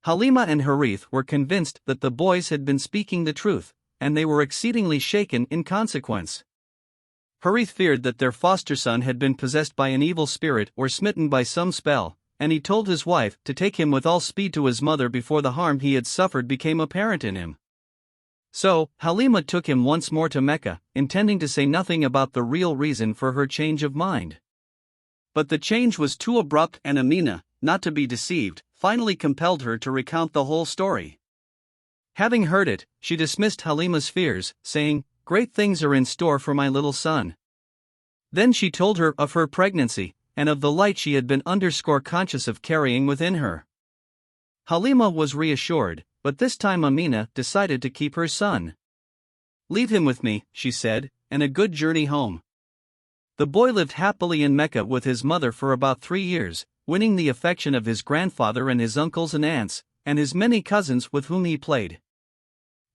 Halima and Harith were convinced that the boys had been speaking the truth, and they were exceedingly shaken in consequence. Harith feared that their foster son had been possessed by an evil spirit or smitten by some spell, and he told his wife to take him with all speed to his mother before the harm he had suffered became apparent in him. So, Halima took him once more to Mecca, intending to say nothing about the real reason for her change of mind. But the change was too abrupt, and Amina, not to be deceived, finally compelled her to recount the whole story. Having heard it, she dismissed Halima's fears, saying, "Great things are in store for my little son." Then she told her of her pregnancy, and of the light she had been conscious of carrying within her. Halima was reassured, but this time Amina decided to keep her son. "Leave him with me," she said, "and a good journey home." The boy lived happily in Mecca with his mother for about 3 years, winning the affection of his grandfather and his uncles and aunts, and his many cousins with whom he played.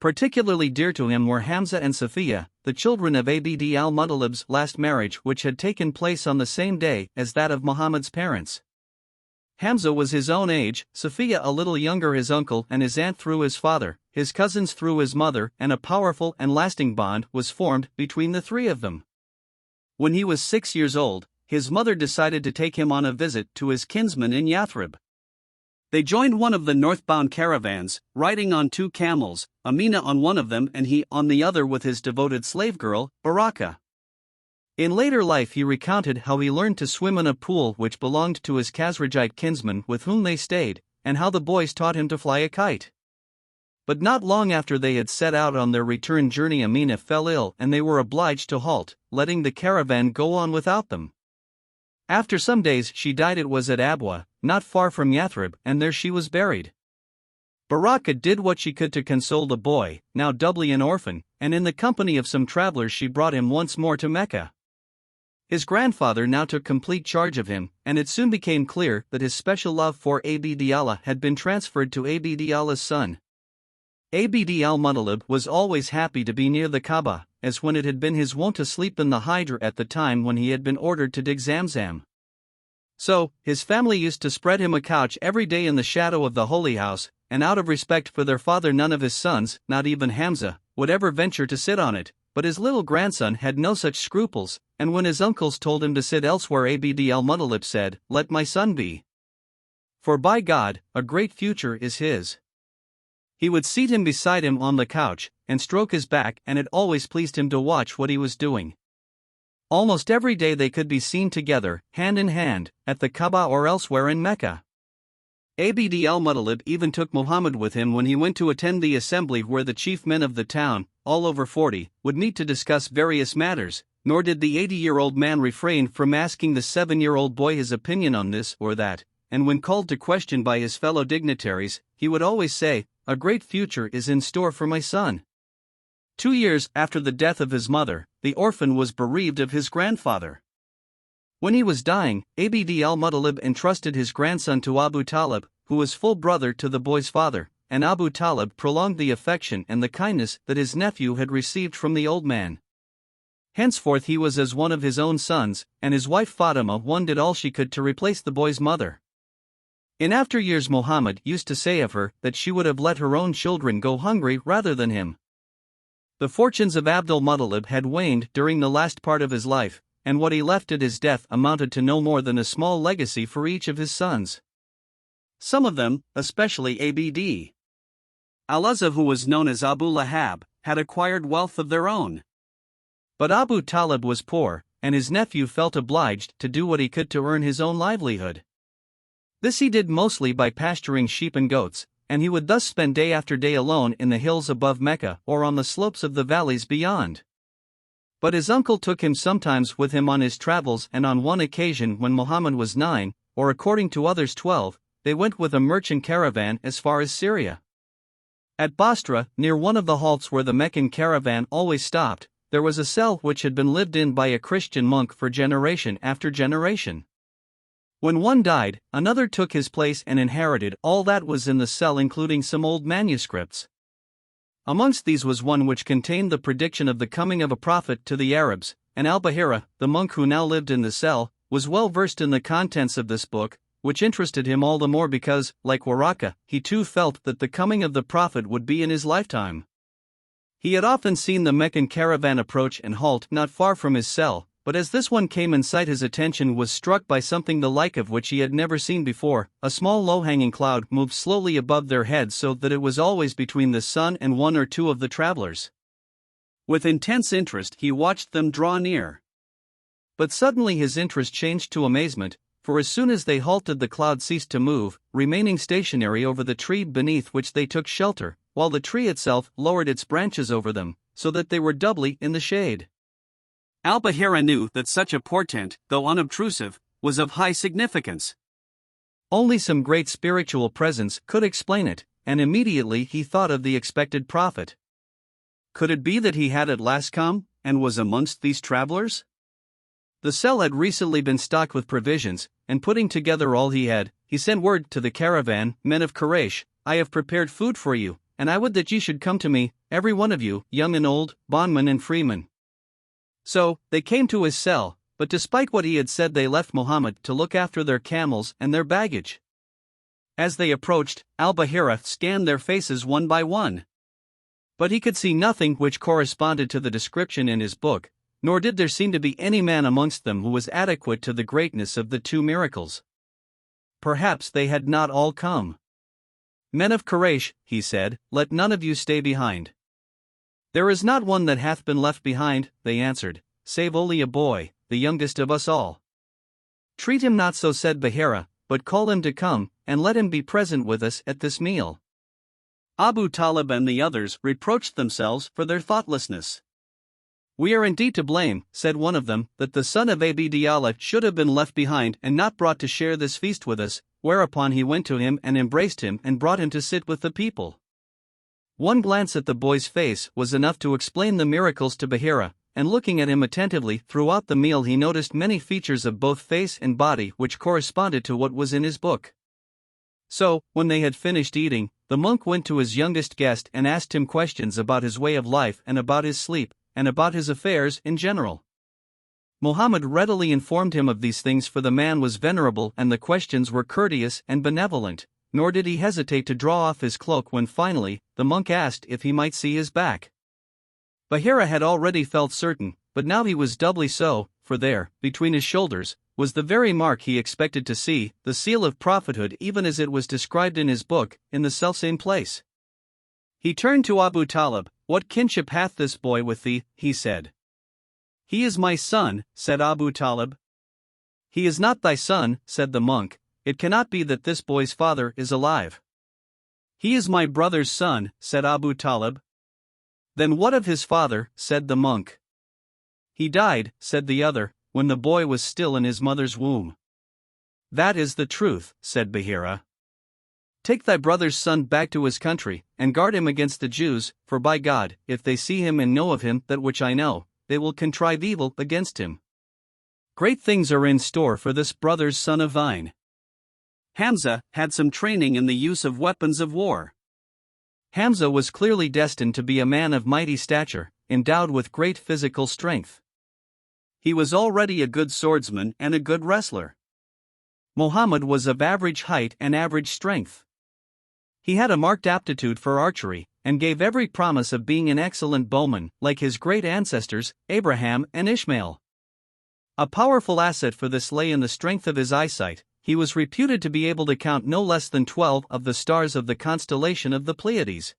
Particularly dear to him were Hamza and Safiya, the children of Abd al-Muttalib's last marriage, which had taken place on the same day as that of Muhammad's parents. Hamza was his own age, Safiya a little younger, his uncle and his aunt through his father, his cousins through his mother, and a powerful and lasting bond was formed between the three of them. When he was 6 years old, his mother decided to take him on a visit to his kinsman in Yathrib. They joined one of the northbound caravans, riding on 2 camels, Amina on one of them and he on the other with his devoted slave girl, Baraka. In later life he recounted how he learned to swim in a pool which belonged to his Khazrajite kinsman with whom they stayed, and how the boys taught him to fly a kite. But not long after they had set out on their return journey, Amina fell ill and they were obliged to halt, letting the caravan go on without them. After some days she died. It was at Abwa, not far from Yathrib, and there she was buried. Baraka did what she could to console the boy, now doubly an orphan, and in the company of some travelers she brought him once more to Mecca. His grandfather now took complete charge of him, and it soon became clear that his special love for Abd Allah had been transferred to Abd Allah's son. Abd al-Muttalib was always happy to be near the Kaaba, as when it had been his wont to sleep in the Hijr at the time when he had been ordered to dig Zamzam. So, his family used to spread him a couch every day in the shadow of the holy house, and out of respect for their father none of his sons, not even Hamza, would ever venture to sit on it, but his little grandson had no such scruples, and when his uncles told him to sit elsewhere, Abd al-Muttalib said, "Let my son be. For by God, a great future is his." He would seat him beside him on the couch, and stroke his back, and it always pleased him to watch what he was doing. Almost every day they could be seen together, hand in hand, at the Kaaba or elsewhere in Mecca. Abd al-Muttalib even took Muhammad with him when he went to attend the assembly where the chief men of the town, all over 40, would meet to discuss various matters, nor did the 80-year-old man refrain from asking the 7-year-old boy his opinion on this or that, and when called to question by his fellow dignitaries, he would always say, "A great future is in store for my son." 2 years after the death of his mother, the orphan was bereaved of his grandfather. When he was dying, Abd al-Muttalib entrusted his grandson to Abu Talib, who was full brother to the boy's father, and Abu Talib prolonged the affection and the kindness that his nephew had received from the old man. Henceforth he was as one of his own sons, and his wife Fatima did all she could to replace the boy's mother. In after years Muhammad used to say of her that she would have let her own children go hungry rather than him. The fortunes of Abdul Muttalib had waned during the last part of his life, and what he left at his death amounted to no more than a small legacy for each of his sons. Some of them, especially Abd al-Uzza, who was known as Abu Lahab, had acquired wealth of their own. But Abu Talib was poor, and his nephew felt obliged to do what he could to earn his own livelihood. This he did mostly by pasturing sheep and goats, and he would thus spend day after day alone in the hills above Mecca or on the slopes of the valleys beyond. But his uncle took him sometimes with him on his travels, and on one occasion when Muhammad was 9, or according to others 12, they went with a merchant caravan as far as Syria. At Basra, near one of the halts where the Meccan caravan always stopped, there was a cell which had been lived in by a Christian monk for generation after generation. When one died, another took his place and inherited all that was in the cell, including some old manuscripts. Amongst these was one which contained the prediction of the coming of a prophet to the Arabs, and Bahira, the monk who now lived in the cell, was well versed in the contents of this book, which interested him all the more because, like Waraka, he too felt that the coming of the Prophet would be in his lifetime. He had often seen the Meccan caravan approach and halt not far from his cell, but as this one came in sight his attention was struck by something the like of which he had never seen before. A small low-hanging cloud moved slowly above their heads so that it was always between the sun and one or two of the travelers. With intense interest he watched them draw near. But suddenly his interest changed to amazement, for as soon as they halted the cloud ceased to move, remaining stationary over the tree beneath which they took shelter, while the tree itself lowered its branches over them, so that they were doubly in the shade. Al-Bahira knew that such a portent, though unobtrusive, was of high significance. Only some great spiritual presence could explain it, and immediately he thought of the expected prophet. Could it be that he had at last come, and was amongst these travelers? The cell had recently been stocked with provisions, and putting together all he had, he sent word to the caravan, "Men of Quraysh, I have prepared food for you, and I would that ye should come to me, every one of you, young and old, bondman and freeman." So, they came to his cell, but despite what he had said they left Muhammad to look after their camels and their baggage. As they approached, al-Bahira scanned their faces one by one. But he could see nothing which corresponded to the description in his book, nor did there seem to be any man amongst them who was adequate to the greatness of the two miracles. Perhaps they had not all come. "Men of Quraysh," he said, "let none of you stay behind." "There is not one that hath been left behind," they answered, "save only a boy, the youngest of us all." "Treat him not so," said Bahira, "but call him to come, and let him be present with us at this meal." Abu Talib and the others reproached themselves for their thoughtlessness. "We are indeed to blame," said one of them, "that the son of Abi Diyala should have been left behind and not brought to share this feast with us," whereupon he went to him and embraced him and brought him to sit with the people. One glance at the boy's face was enough to explain the miracles to Bahira, and looking at him attentively throughout the meal he noticed many features of both face and body which corresponded to what was in his book. So, when they had finished eating, the monk went to his youngest guest and asked him questions about his way of life and about his sleep, and about his affairs in general. Muhammad readily informed him of these things, for the man was venerable and the questions were courteous and benevolent, nor did he hesitate to draw off his cloak when finally, the monk asked if he might see his back. Bahira had already felt certain, but now he was doubly so, for there, between his shoulders, was the very mark he expected to see, the seal of prophethood even as it was described in his book, in the selfsame place. He turned to Abu Talib. "What kinship hath this boy with thee?" he said. "He is my son," said Abu Talib. "He is not thy son," said the monk. "It cannot be that this boy's father is alive." "He is my brother's son," said Abu Talib. "Then what of his father?" said the monk. "He died," said the other, "when the boy was still in his mother's womb." "That is the truth," said Bahira. "Take thy brother's son back to his country, and guard him against the Jews, for by God, if they see him and know of him that which I know, they will contrive evil against him. Great things are in store for this brother's son of thine." Hamza had some training in the use of weapons of war. Hamza was clearly destined to be a man of mighty stature, endowed with great physical strength. He was already a good swordsman and a good wrestler. Muhammad was of average height and average strength. He had a marked aptitude for archery, and gave every promise of being an excellent bowman, like his great ancestors, Abraham and Ishmael. A powerful asset for this lay in the strength of his eyesight. He was reputed to be able to count no less than 12 of the stars of the constellation of the Pleiades.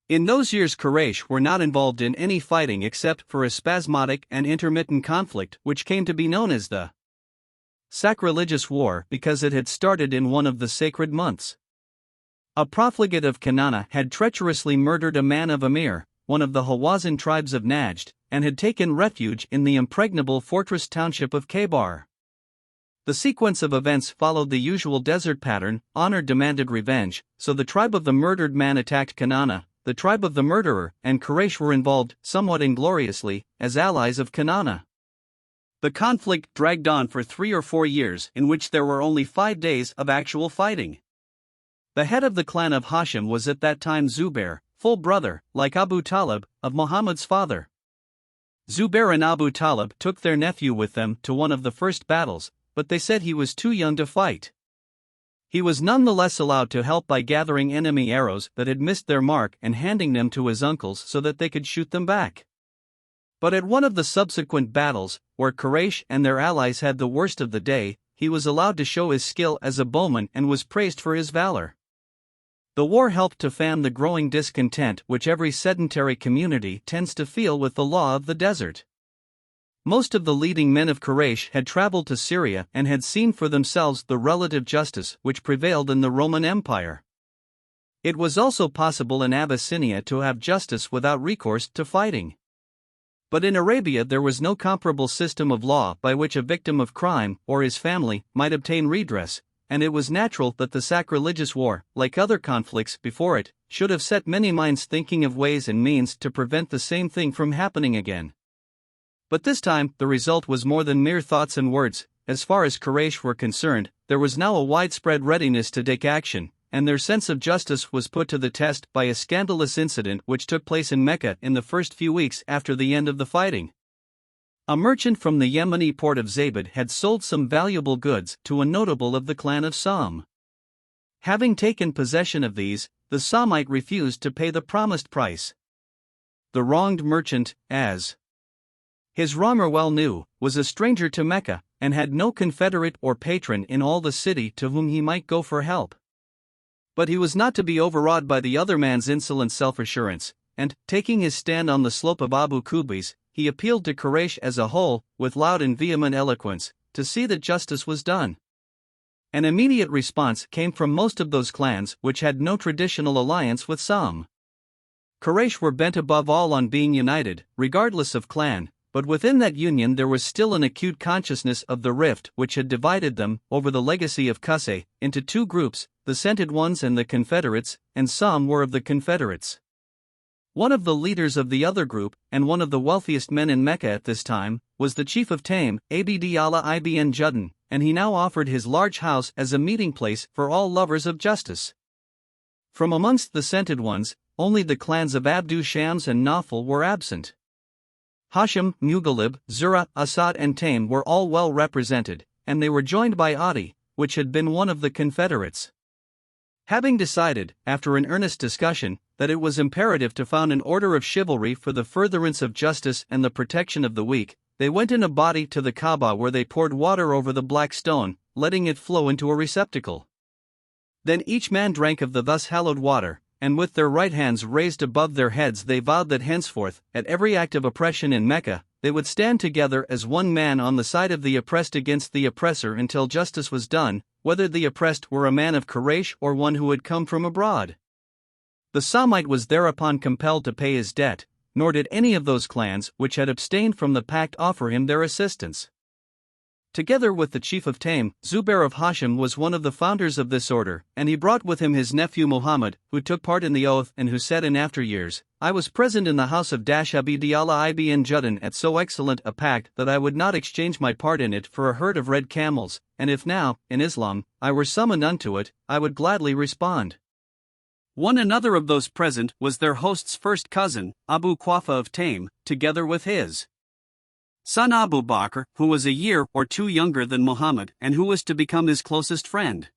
In those years Quraysh were not involved in any fighting except for a spasmodic and intermittent conflict which came to be known as the sacrilegious war because it had started in one of the sacred months. A profligate of Kanana had treacherously murdered a man of Amir, one of the Hawazin tribes of Najd, and had taken refuge in the impregnable fortress township of Khaybar. The sequence of events followed the usual desert pattern. Honor demanded revenge, so the tribe of the murdered man attacked Kanana, the tribe of the murderer, and Quraysh were involved, somewhat ingloriously, as allies of Kanana. The conflict dragged on for 3 or 4 years, in which there were only 5 days of actual fighting. The head of the clan of Hashim was at that time Zubair, full brother, like Abu Talib, of Muhammad's father. Zubair and Abu Talib took their nephew with them to one of the first battles, but they said he was too young to fight. He was nonetheless allowed to help by gathering enemy arrows that had missed their mark and handing them to his uncles so that they could shoot them back. But at one of the subsequent battles, where Quraysh and their allies had the worst of the day, he was allowed to show his skill as a bowman and was praised for his valor. The war helped to fan the growing discontent which every sedentary community tends to feel with the law of the desert. Most of the leading men of Quraysh had traveled to Syria and had seen for themselves the relative justice which prevailed in the Roman Empire. It was also possible in Abyssinia to have justice without recourse to fighting. But in Arabia there was no comparable system of law by which a victim of crime or his family might obtain redress, and it was natural that the sacrilegious war, like other conflicts before it, should have set many minds thinking of ways and means to prevent the same thing from happening again. But this time, the result was more than mere thoughts and words. As far as Quraysh were concerned, there was now a widespread readiness to take action, and their sense of justice was put to the test by a scandalous incident which took place in Mecca in the first few weeks after the end of the fighting. A merchant from the Yemeni port of Zabid had sold some valuable goods to a notable of the clan of Sam. Having taken possession of these, the Samite refused to pay the promised price. The wronged merchant, as his Ramr well knew, was a stranger to Mecca, and had no confederate or patron in all the city to whom he might go for help. But he was not to be overawed by the other man's insolent self-assurance, and, taking his stand on the slope of Abu Kubis, he appealed to Quraysh as a whole, with loud and vehement eloquence, to see that justice was done. An immediate response came from most of those clans which had no traditional alliance with Sam. Quraysh were bent above all on being united, regardless of clan, but within that union there was still an acute consciousness of the rift which had divided them, over the legacy of Qusay, into two groups, the Scented Ones and the Confederates, and some were of the Confederates. One of the leaders of the other group, and one of the wealthiest men in Mecca at this time, was the chief of Taim, Abd Allah ibn Juddin, and he now offered his large house as a meeting place for all lovers of justice. From amongst the Scented Ones, only the clans of Abdu Shams and Nawfal were absent. Hashim, Mughalib, Zurah, Asad and Taim were all well represented, and they were joined by Adi, which had been one of the Confederates. Having decided, after an earnest discussion, that it was imperative to found an order of chivalry for the furtherance of justice and the protection of the weak, they went in a body to the Kaaba where they poured water over the black stone, letting it flow into a receptacle. Then each man drank of the thus hallowed water, and with their right hands raised above their heads they vowed that henceforth, at every act of oppression in Mecca, they would stand together as one man on the side of the oppressed against the oppressor until justice was done, whether the oppressed were a man of Quraysh or one who had come from abroad. The Samite was thereupon compelled to pay his debt, nor did any of those clans which had abstained from the pact offer him their assistance. Together with the chief of Taim, Zubair of Hashim was one of the founders of this order, and he brought with him his nephew Muhammad, who took part in the oath and who said in after years, "I was present in the house of Abd Allah ibn Juddin at so excellent a pact that I would not exchange my part in it for a herd of red camels, and if now, in Islam, I were summoned unto it, I would gladly respond." One another of those present was their host's first cousin, Abu Quafa of Taim, together with his son Abu Bakr, who was a year or two younger than Muhammad and who was to become his closest friend.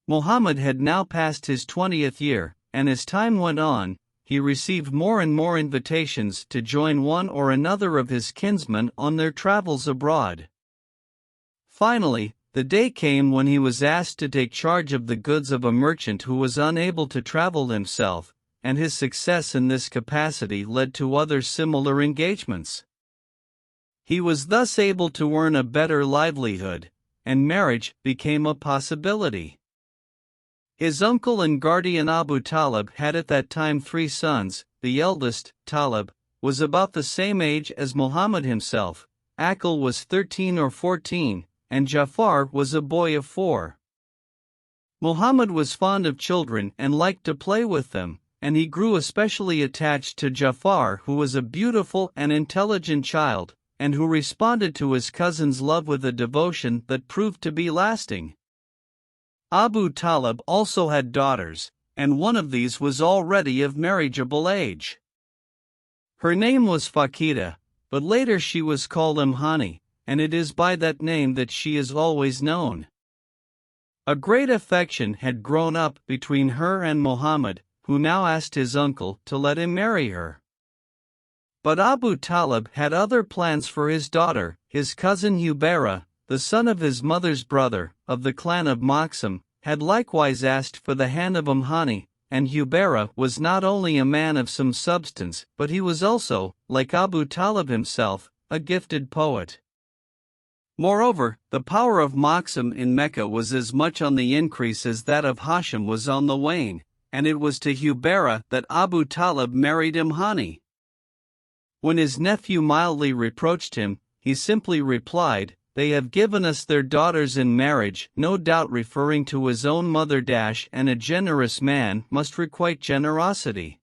Muhammad had now passed his 20th year, and as time went on, he received more and more invitations to join one or another of his kinsmen on their travels abroad. Finally, the day came when he was asked to take charge of the goods of a merchant who was unable to travel himself, and his success in this capacity led to other similar engagements. He was thus able to earn a better livelihood, and marriage became a possibility. His uncle and guardian Abu Talib had at that time 3 sons. The eldest, Talib, was about the same age as Muhammad himself. Aqil was 13 or 14, and Jafar was a boy of 4. Muhammad was fond of children and liked to play with them, and he grew especially attached to Jafar, who was a beautiful and intelligent child, and who responded to his cousin's love with a devotion that proved to be lasting. Abu Talib also had daughters, and one of these was already of marriageable age. Her name was Fakida, but later she was called Imhani, and it is by that name that she is always known. A great affection had grown up between her and Muhammad, who now asked his uncle to let him marry her. But Abu Talib had other plans for his daughter. His cousin Hubayra, the son of his mother's brother, of the clan of Maksum, had likewise asked for the hand of Umhani, and Hubayra was not only a man of some substance, but he was also, like Abu Talib himself, a gifted poet. Moreover, the power of Maksum in Mecca was as much on the increase as that of Hashim was on the wane, and it was to Hubayra that Abu Talib married Umhani. When his nephew mildly reproached him, he simply replied, "They have given us their daughters in marriage," no doubt referring to his own mother. And a generous man must requite generosity.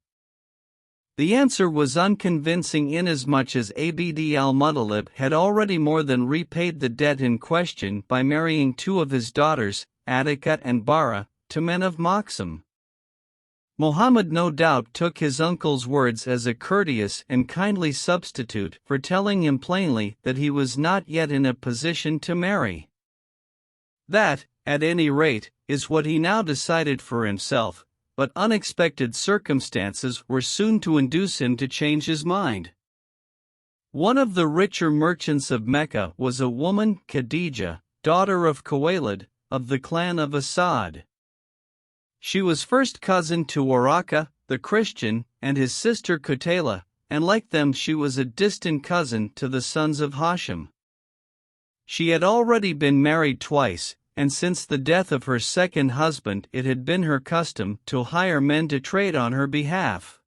The answer was unconvincing inasmuch as Abd al-Muttalib had already more than repaid the debt in question by marrying two of his daughters, Attika and Bara, to men of Maksum. Muhammad no doubt took his uncle's words as a courteous and kindly substitute for telling him plainly that he was not yet in a position to marry. That, at any rate, is what he now decided for himself, but unexpected circumstances were soon to induce him to change his mind. One of the richer merchants of Mecca was a woman, Khadija, daughter of Khuwaylid, of the clan of Asad. She was first cousin to Waraka, the Christian, and his sister Qutayla, and like them she was a distant cousin to the sons of Hashim. She had already been married twice, and since the death of her second husband it had been her custom to hire men to trade on her behalf.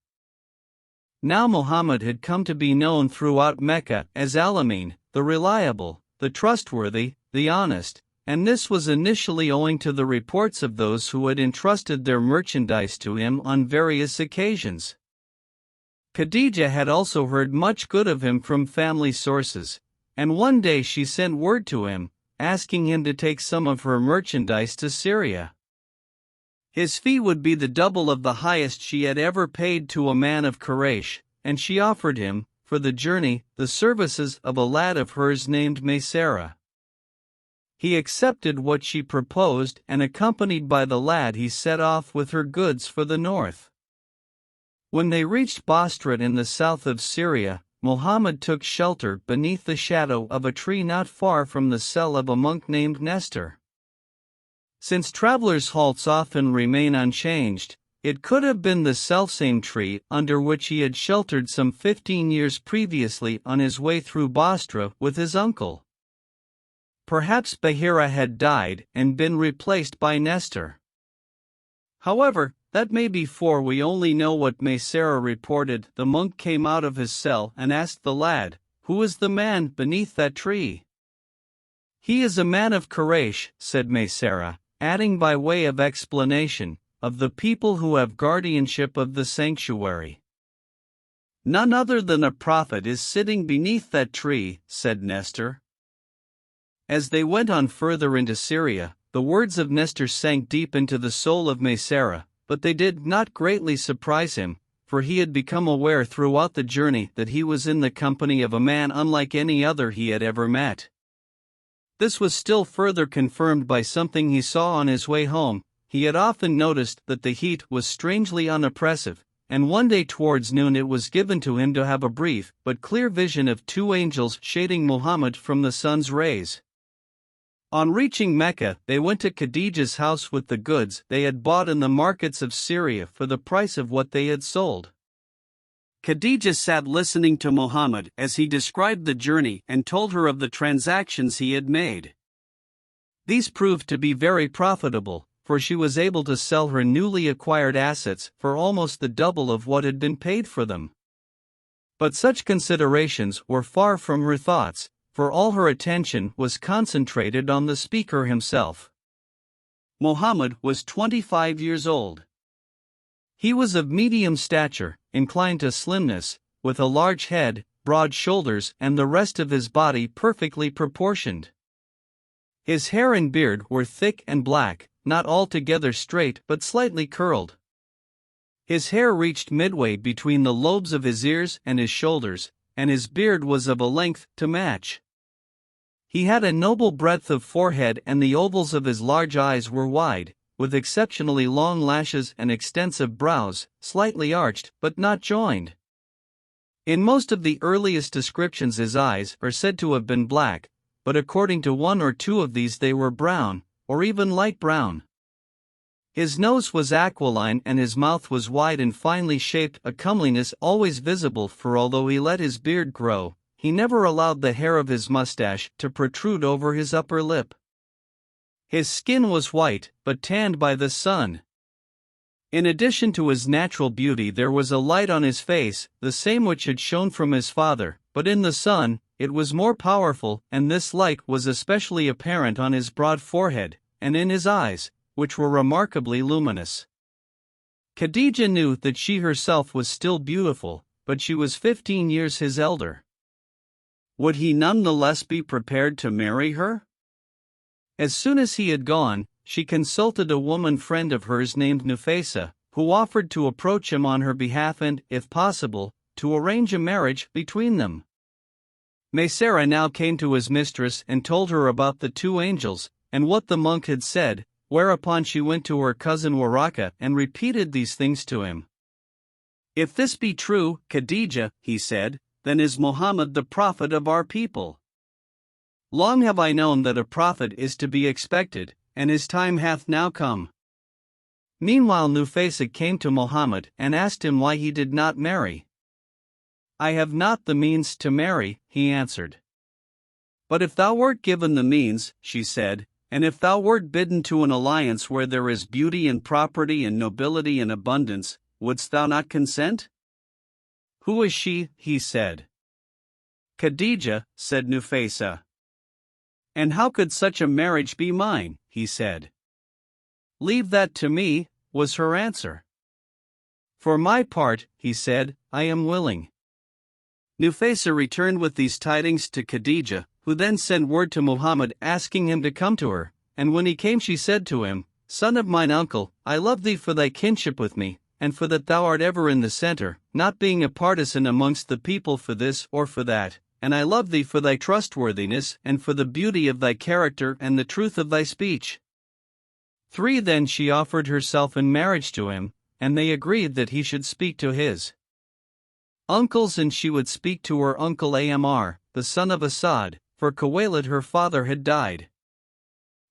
Now Muhammad had come to be known throughout Mecca as Al-Amin, the reliable, the trustworthy, the honest, and this was initially owing to the reports of those who had entrusted their merchandise to him on various occasions. Khadija had also heard much good of him from family sources, and one day she sent word to him, asking him to take some of her merchandise to Syria. His fee would be the double of the highest she had ever paid to a man of Quraysh, and she offered him, for the journey, the services of a lad of hers named Maysara. He accepted what she proposed, and accompanied by the lad he set off with her goods for the north. When they reached Bostrat in the south of Syria, Muhammad took shelter beneath the shadow of a tree not far from the cell of a monk named Nestor. Since travelers' halts often remain unchanged, it could have been the selfsame tree under which he had sheltered some 15 years previously on his way through Bostra with his uncle. Perhaps Bahira had died and been replaced by Nestor. However, that may be, for we only know what Maysara reported. The monk came out of his cell and asked the lad, "Who is the man beneath that tree?" "He is a man of Quraysh," said Maysara, adding by way of explanation, "of the people who have guardianship of the sanctuary." "None other than a prophet is sitting beneath that tree," said Nestor. As they went on further into Syria, the words of Nestor sank deep into the soul of Maysara, but they did not greatly surprise him, for he had become aware throughout the journey that he was in the company of a man unlike any other he had ever met. This was still further confirmed by something he saw on his way home. He had often noticed that the heat was strangely unoppressive, and one day towards noon it was given to him to have a brief but clear vision of two angels shading Muhammad from the sun's rays. On reaching Mecca, they went to Khadija's house with the goods they had bought in the markets of Syria for the price of what they had sold. Khadija sat listening to Muhammad as he described the journey and told her of the transactions he had made. These proved to be very profitable, for she was able to sell her newly acquired assets for almost the double of what had been paid for them. But such considerations were far from her thoughts, for all her attention was concentrated on the speaker himself. Muhammad was 25 years old. He was of medium stature, inclined to slimness, with a large head, broad shoulders, and the rest of his body perfectly proportioned. His hair and beard were thick and black, not altogether straight but slightly curled. His hair reached midway between the lobes of his ears and his shoulders, and his beard was of a length to match. He had a noble breadth of forehead and the ovals of his large eyes were wide, with exceptionally long lashes and extensive brows, slightly arched but not joined. In most of the earliest descriptions his eyes are said to have been black, but according to one or two of these they were brown, or even light brown. His nose was aquiline and his mouth was wide and finely shaped, a comeliness always visible, for although he let his beard grow, he never allowed the hair of his mustache to protrude over his upper lip. His skin was white, but tanned by the sun. In addition to his natural beauty there was a light on his face, the same which had shone from his father, but in the sun, it was more powerful, and this light was especially apparent on his broad forehead, and in his eyes, which were remarkably luminous. Khadija knew that she herself was still beautiful, but she was 15 years his elder. Would he nonetheless be prepared to marry her? As soon as he had gone, she consulted a woman friend of hers named Nufaysa, who offered to approach him on her behalf and, if possible, to arrange a marriage between them. Maysara now came to his mistress and told her about the two angels, and what the monk had said, whereupon she went to her cousin Waraka and repeated these things to him. "If this be true, Khadija," he said, "then is Muhammad the prophet of our people. Long have I known that a prophet is to be expected, and his time hath now come." Meanwhile Nufaysa came to Muhammad and asked him why he did not marry. "I have not the means to marry," he answered. "But if thou wert given the means," she said, "and if thou wert bidden to an alliance where there is beauty and property and nobility and abundance, wouldst thou not consent?" "Who is she?" he said. "Khadija," said Nufaysa. "And how could such a marriage be mine?" he said. "Leave that to me," was her answer. "For my part," he said, "I am willing." Nufaysa returned with these tidings to Khadija, who then sent word to Muhammad asking him to come to her, and when he came she said to him, "Son of mine uncle, I love thee for thy kinship with me, and for that thou art ever in the center, not being a partisan amongst the people for this or for that, and I love thee for thy trustworthiness and for the beauty of thy character and the truth of thy speech." 3 Then she offered herself in marriage to him, and they agreed that he should speak to his uncles and she would speak to her uncle Amr, the son of Asad, for Khuwaylid her father had died.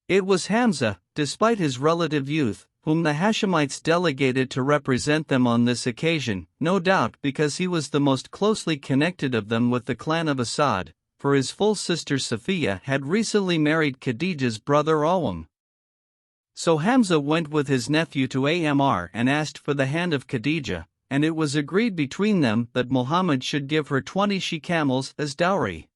It was Hamza, despite his relative youth, whom the Hashemites delegated to represent them on this occasion, no doubt because he was the most closely connected of them with the clan of Asad, for his full sister Safiya had recently married Khadija's brother Awam. So Hamza went with his nephew to Amr and asked for the hand of Khadija, and it was agreed between them that Muhammad should give her 20 she-camels as dowry.